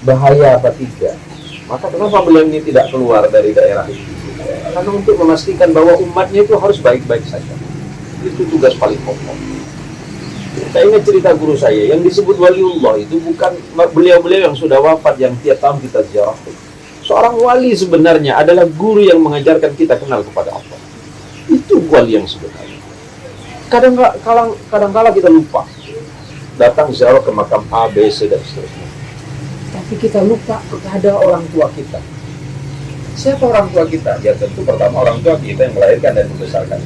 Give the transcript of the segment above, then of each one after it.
bahaya apa tidak. Maka kenapa beliau ini tidak keluar dari daerah itu? Karena untuk memastikan bahwa umatnya itu harus baik-baik saja. Itu tugas paling pokok. Saya ingat cerita guru saya yang disebut waliullah itu bukan beliau-beliau yang sudah wafat yang tiap tahun kita ziarah. Seorang wali sebenarnya adalah guru yang mengajarkan kita kenal kepada Allah. Itu wali yang sebenarnya. Kadang-kala kita lupa datang ziarah ke makam A, B, C dan seterusnya. Tapi kita lupa kepada orang tua kita. Siapa orang tua kita? Ya tentu pertama orang tua kita yang melahirkan dan membesarkan.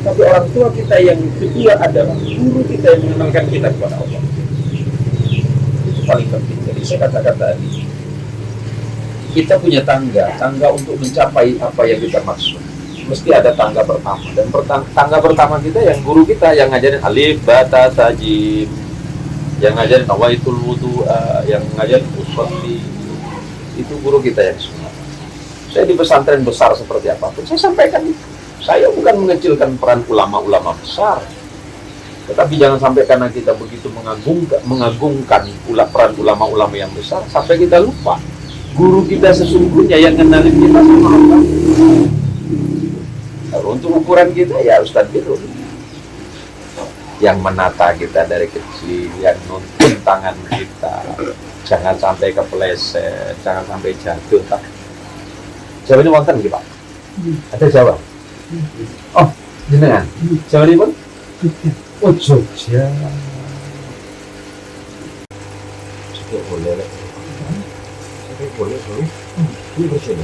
Tapi orang tua kita yang kedua adalah guru kita yang mengenalkan kita kepada Allah. Itu paling penting. Jadi saya katakan tadi, kita punya tangga untuk mencapai apa yang kita maksud. Mesti ada tangga pertama. Dan tangga pertama kita yang guru kita yang ngajarin alif, bata, tajim, yang ngajarin nawaitul wudu, yang ngajarin usolli. Itu guru kita yang semua. Saya di pesantren besar seperti apapun, saya sampaikan itu. Saya bukan mengecilkan peran ulama-ulama besar, tetapi jangan sampai karena kita begitu mengagungkan peran ulama-ulama yang besar, sampai kita lupa guru kita sesungguhnya yang kenalin kita sama Allah. Kalau untuk ukuran kita ya Ustadz itu yang menata kita dari kecil, yang nuntun tangan kita, jangan sampai kepleset, jangan sampai jatuh. Siapa ini wonten nggih Pak? Ada Jawa? Oh, jenengan. Jawa ini pun? Oh, Jogja. Sudah boleh. Sudah boleh. Ini bersih.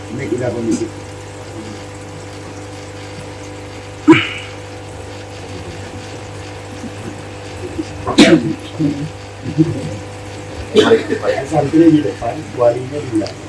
Ini kita kondisi. Santri di depan, walinya di belakang.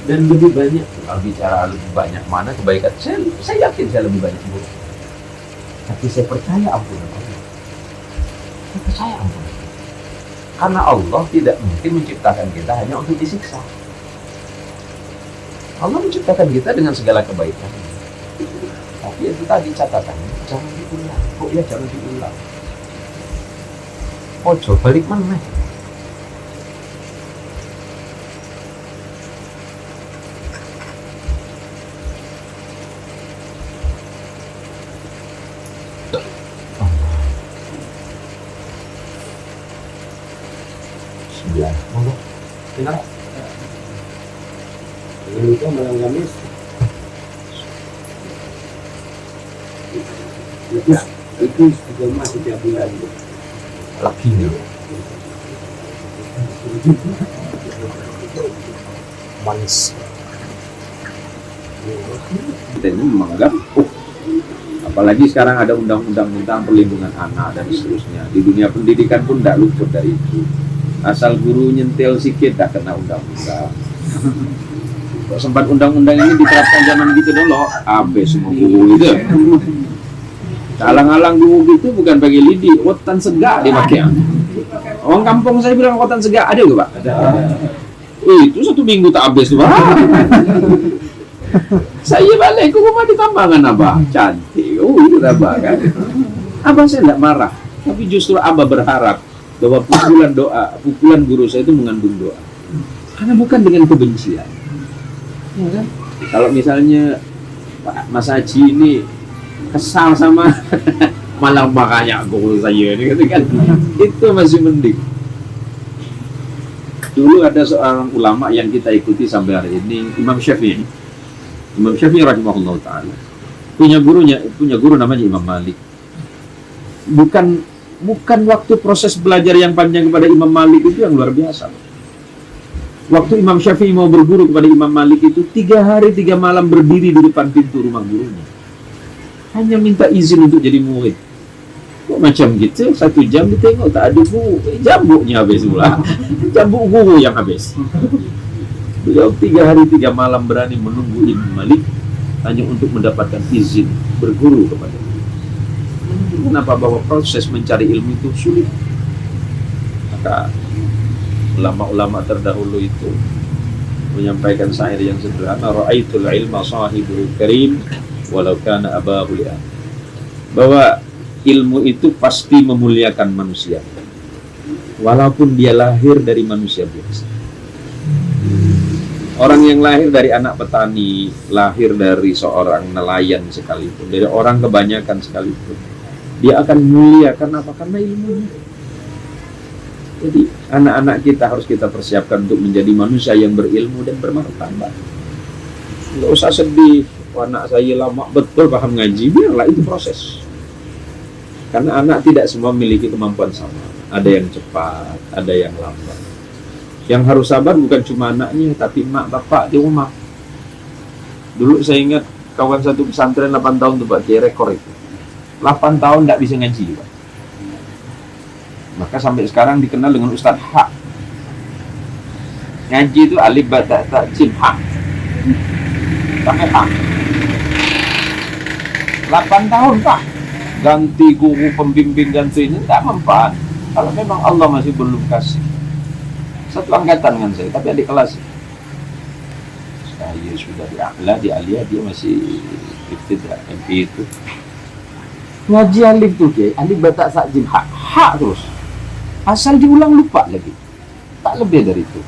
Dan lebih banyak, kalau bicara lebih banyak mana kebaikan, saya yakin saya lebih banyak buruk. Tapi saya percaya ampunan Allah. Saya percaya ampunan. Karena Allah tidak mungkin menciptakan kita hanya untuk disiksa. Allah menciptakan kita dengan segala kebaikan. Tapi itu tadi catatannya, jangan diulang. Kok ya jangan diulang? Ojo balik mana? Jangan lupa malam Kamis itu juga setiap bulan lagi nih manis. Kita ini menganggap apalagi sekarang ada undang-undang tentang perlindungan anak dan seterusnya. Di dunia pendidikan pun tidak luput dari itu. Asal guru nyentil sikit dah kena undang-undang. Sempat undang-undang ini diterapkan zaman gitu dulu, habis semua guru gitu. Alang-alang guru gitu bukan bagi lidi, wotan segak dipakai. Orang kampung saya bilang wotan segak ada gak Pak? Ada. Itu 1 minggu tak habis tuh Pak. Saya balik ke rumah di Tambangan Abah, cantik. Oh itu Abah kan. Abah saya tidak marah, tapi justru Abah berharap bahwa pukulan guru saya itu mengandung doa. Karena bukan dengan kebencian. Ya kan? Kalau misalnya Pak Mas Haji ini kesal sama malah makanya guru saya gitu kan. Itu masih mending. Dulu ada seorang ulama yang kita ikuti sampai hari ini, Imam Syafi'i. Imam Syafi'i rahimahullah ta'ala. Punya guru namanya Imam Malik. Bukan waktu proses belajar yang panjang kepada Imam Malik itu yang luar biasa. Waktu Imam Syafi'i mau berguru kepada Imam Malik itu 3 hari 3 malam berdiri di depan pintu rumah gurunya. Hanya minta izin untuk jadi murid. Kok macam gitu, 1 jam ditengok tak ada guru, jambuknya habis pula. Jambuk guru yang habis. Beliau 3 hari 3 malam berani menunggu Imam Malik hanya untuk mendapatkan izin berguru kepada dia. Kenapa? Bahwa proses mencari ilmu itu sulit. Maka ulama-ulama terdahulu itu menyampaikan syair yang sederhana, ra'aitul ilma sahibul karim walau kana abahu li'an. Bahwa ilmu itu pasti memuliakan manusia walaupun dia lahir dari manusia biasa. Orang yang lahir dari anak petani, lahir dari seorang nelayan sekalipun, dari orang kebanyakan sekalipun, dia akan mulia karena apa? Karena ilmunya. Jadi anak-anak kita harus kita persiapkan untuk menjadi manusia yang berilmu dan bermartabat. Nggak usah sedih, anak saya lama betul paham ngaji, biarlah itu proses. Karena anak tidak semua memiliki kemampuan sama. Ada yang cepat, ada yang lambat. Yang harus sabar bukan cuma anaknya, tapi mak bapak di rumah. Dulu saya ingat kawan satu pesantren 8 tahun tuh Pak, dia rekor itu. 8 tahun tidak bisa ngaji Pak. Maka sampai sekarang dikenal dengan Ustadz Hak. Ngaji itu alif ba ta ta jim hak. Sampai hak. 8 tahun Pak. Ganti guru pembimbing, ganti ini tidak mempan. Kalau memang Allah masih belum kasih. Satu angkatan dengan saya, tapi adik kelas. Saya sudah di A'la, di Aliyah, dia masih ibtidah, MP itu. Ngaji alif tuh Kiai, alif batak sakjim hak terus. Asal diulang lupa lagi. Tak lebih dari itu.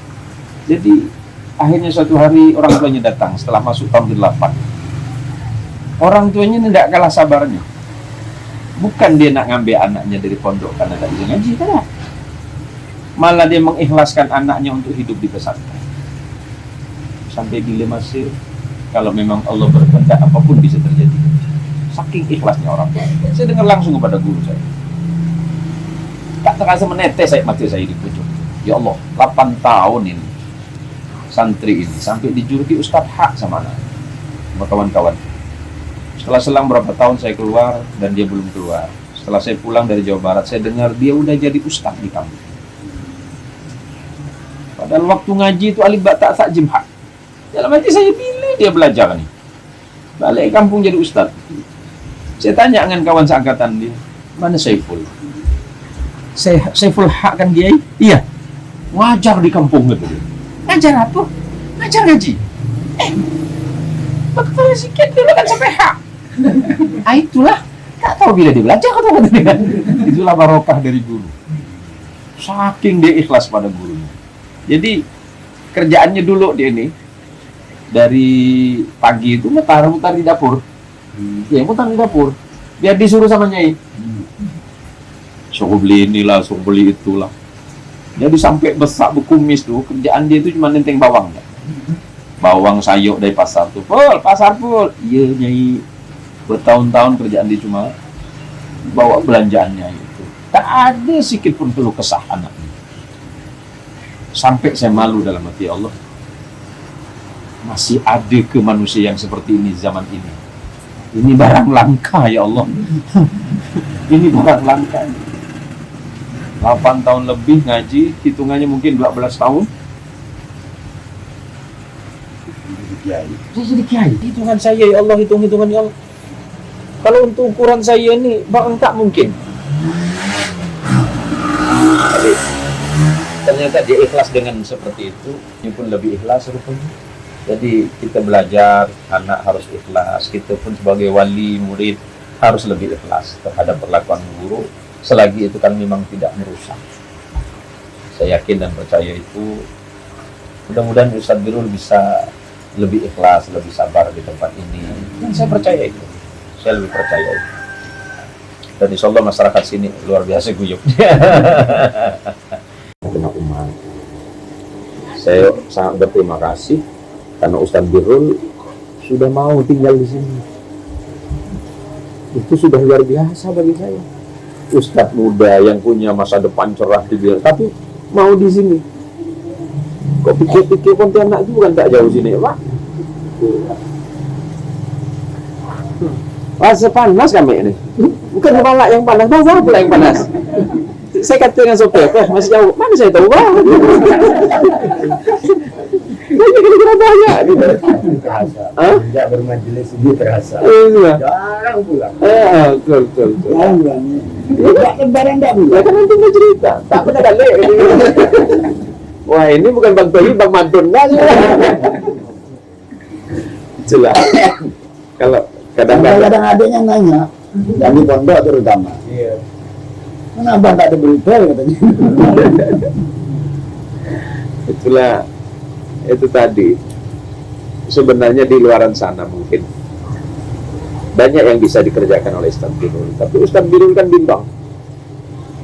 Jadi akhirnya suatu hari orang tuanya datang setelah masuk tahun ke-8. Orang tuanya tidak kalah sabarnya. Bukan dia nak ngambil anaknya dari pondok karena tak bisa ngaji, tidak. Malah dia mengikhlaskan anaknya untuk hidup di pesantren. Sampai dilema Masir, kalau memang Allah berkehendak apapun bisa terjadi. Saking ikhlasnya orang tua. Saya dengar langsung kepada guru saya. Tak terasa menetes mati saya di pucuk. Ya Allah, 8 tahun ini santri ini sampai dijuluki Ustadz Hak sama anak, sama kawan-kawan. Setelah selang berapa tahun saya keluar dan dia belum keluar. Setelah saya pulang dari Jawa Barat, saya dengar dia udah jadi ustaz di kampung. Padahal waktu ngaji itu alif ba ta sa jim ha. Dalam hati saya, bila dia belajar nih? Balik kampung jadi ustaz. Saya tanya dengan kawan seangkatan dia, mana Saiful? Saiful Hak kan dia? Iya. Ngajar di kampung gitu. Ngajar apa? Ngajar ngaji. Betul sikit dulu kan sampai hak. Itulah, tak tahu bila dia belajar atau tidak. Itulah barokah dari guru. Saking dia ikhlas pada gurunya. Jadi kerjaannya dulu dia ini dari pagi itu mutar-mutar di dapur. Ya mutar di dapur. Biar disuruh sama nyai. Suruh beli inilah, suruh beli itulah. Jadi sampai besar berkumis tuh, kerjaan dia itu cuma nenteng bawang. Bawang sayur dari pasar tuh. Pasar pul. Iya nyai. Bertahun-tahun kerjaan dia cuma bawa belanjaannya itu. Tak ada sedikit pun keluh kesah anaknya. Sampai saya malu dalam hati, Allah. Masih ada ke manusia yang seperti ini zaman ini. Ini barang langka ya Allah. Ini barang langka. 8 tahun lebih ngaji, hitungannya mungkin 12 tahun. Kiai. Saya jadi kiai. Hitungan saya ya Allah, hitung-hitungan ya Allah. Kalau untuk ukuran saya ini bahkan tak mungkin. Tapi ternyata dia ikhlas dengan seperti itu, ini pun lebih ikhlas rupanya. Jadi kita belajar, anak harus ikhlas. Kita pun sebagai wali murid harus lebih ikhlas terhadap perlakuan guru, selagi itu kan memang tidak merusak. Saya yakin dan percaya itu. Mudah-mudahan Ustadz Birul bisa lebih ikhlas, lebih sabar di tempat ini. Dan saya percaya itu. Saya lebih percaya itu. Dan insya Allah masyarakat sini luar biasa guyup. Kena umat. Saya sangat berterima kasih karena Ustadz Birrul sudah mau tinggal di sini. Itu sudah luar biasa bagi saya. Ustadz muda yang punya masa depan cerah di Birrul, tapi mau di sini. Kok pikir-pikir Pontianak itu bukan tak jauh sini, Pak? Rasa panas kami ini. Bukan kepala yang panas, bawah pula yang panas. Saya kata dengan sopir, masih jauh. Mana saya tahu bawah? Kira-kira banyak gitu. Terasa. Hah? Tidak bermajelis ini terasa. Iya. Jarang pulang. Betul. Jarang. Tidak lebaran tidak Ya pulang. kan nanti mau cerita. Tak pernah kali. Wah ini bukan Bang Tohi, Bang Mantun nggak sih? Jelas. Kalau kadang-kadang Kadang-kadang adanya nanya, yang di pondok terutama. Iya. Kenapa tak ada berita katanya? Itulah itu tadi. Sebenarnya di luaran sana mungkin banyak yang bisa dikerjakan oleh Ustadz Birrul. Tapi Ustadz Birrul kan bimbang.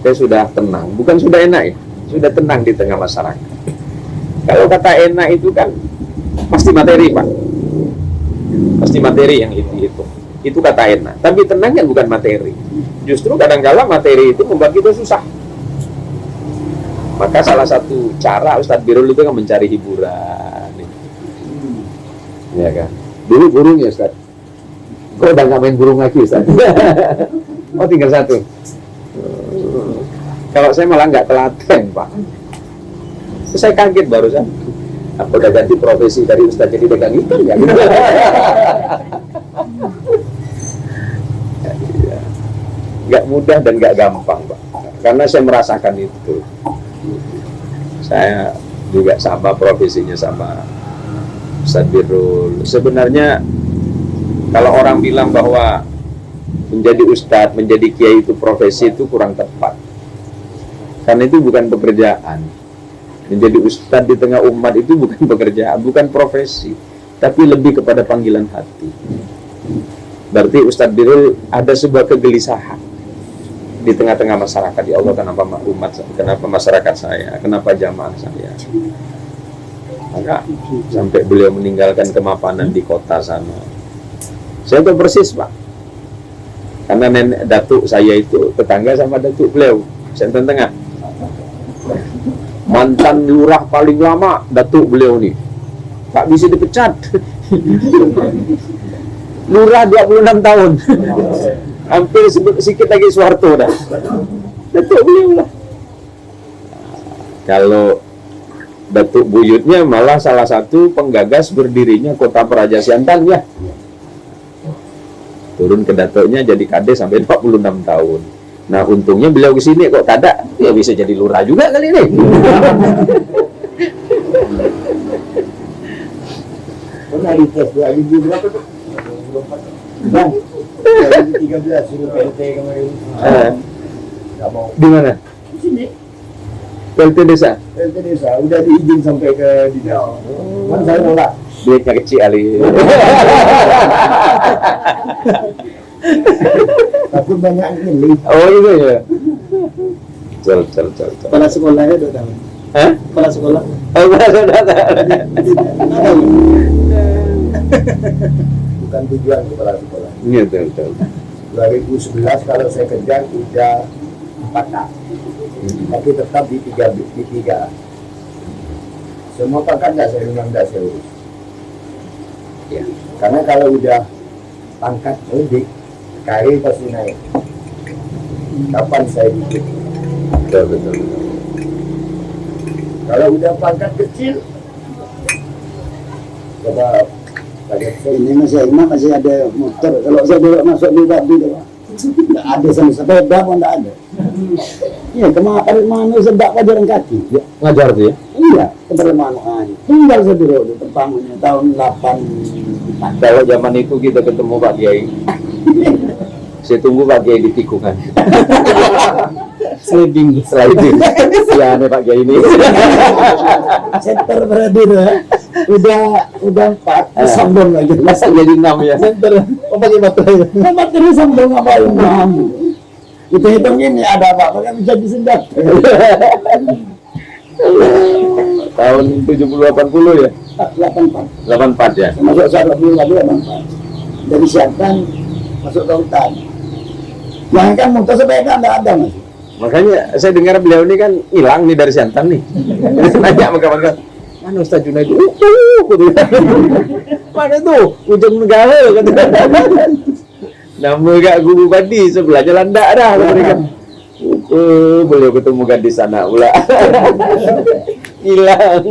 Saya sudah tenang, bukan sudah enak ya, sudah tenang di tengah masyarakat. Kalau kata enak itu kan pasti materi, Pak. Pasti materi yang itu. Itu kata enak. Tapi tenang kan bukan materi. Justru kadang-kala materi itu membuat kita susah. Maka salah satu cara Ustadz Birrul itu kan mencari hiburan. Ya kan. Dulu burung ya Ustadz. Kok udah nggak main burung lagi Ustadz? Oh tinggal satu. Kalau saya malah nggak telaten Pak. Saya kaget barusan. Apa udah ganti profesi dari Ustadz jadi dagang ikan ya? Nggak mudah dan nggak gampang Pak. Karena saya merasakan itu. Saya juga sama profesinya sama Ustadz Birrul. Sebenarnya kalau orang bilang bahwa menjadi ustadz, menjadi kiai itu profesi itu kurang tepat. Karena itu bukan pekerjaan. Menjadi ustadz di tengah umat itu bukan pekerjaan, bukan profesi, tapi lebih kepada panggilan hati. Berarti Ustadz Birrul ada sebuah kegelisahan di tengah-tengah masyarakat. Ya Allah, kenapa umat, kenapa masyarakat saya, kenapa jamaah saya. Maka sampai beliau meninggalkan kemapanan di kota sana. Saya tahu persis Pak. Karena nenek datuk saya itu tetangga sama datuk beliau, Senten Tengah. Mantan lurah paling lama datuk beliau nih. Tak bisa dipecat. Lurah 26 tahun. Hampir sedikit lagi Soeharto dah. Datuk beliau lah. Kalau datuk buyutnya malah salah satu penggagas berdirinya Kota Praja Siantan ya. Turun ke datuknya jadi kades sampai 26 tahun. Nah untungnya beliau ke sini kok kada, ya bisa jadi lurah juga kali ini. Pernah dites 2000 berapa tuh? 2024. Bang, 2013 suruh PLT kemarin. Nggak mau. Di mana? Di sini. PLT desa. PLT desa udah diizin sampai ke dinas. Kan saya nolak. Duitnya kecil kali. Takut banyak milih. Oh gitu ya. Cel. Kepala sekolahnya 2 tahun. Hah? Kepala sekolah. Oh sudah. Bukan tujuan kepala sekolah. Iya betul. 2011 kalau saya kerja udah 4A. Tapi tetap di 3A. Semua pangkat nggak saya urus. Ya. Karena kalau udah pangkat lebih, karir pasti naik. Kapan saya bikin? Betul. Kalau udah pangkat kecil, coba saya ini masih ada motor. Kalau saya belok masuk di babi itu, nggak ada sama sepeda pun nggak ada. Iya, kemarin mana sedak pelajaran kaki. Ya, ngajar tuh ya. Iya, kebermanfaatan. Tinggal saya dulu pertamanya tahun 84. Kalau zaman itu kita ketemu Pak Kiai. Saya tunggu Pak Kiai di tikungan. Sliding. Ya nih Pak Kiai ini. Center berarti udah 4 sambung lagi. Masa jadi 6 ya. Center pakai baterai. Baterai sambung apa yang 6? Kita hitung ini ada apa kan bisa disendat. Tahun 70-80 ya? 84. 84 ya? Masuk sarap dulu lagi 84. Dari siapkan masuk ke hutan. Yang kan motor sepeda enggak ada Mas. Makanya saya dengar beliau ini kan hilang nih dari Siantan nih. Nanya sama kawan-kawan, mana Ustaz Junaid? Mana tuh? Ujung negara kata. Nama gak guru padi sebelahnya landak dah kata mereka. Beliau ketemu gadis sana pula. Hilang.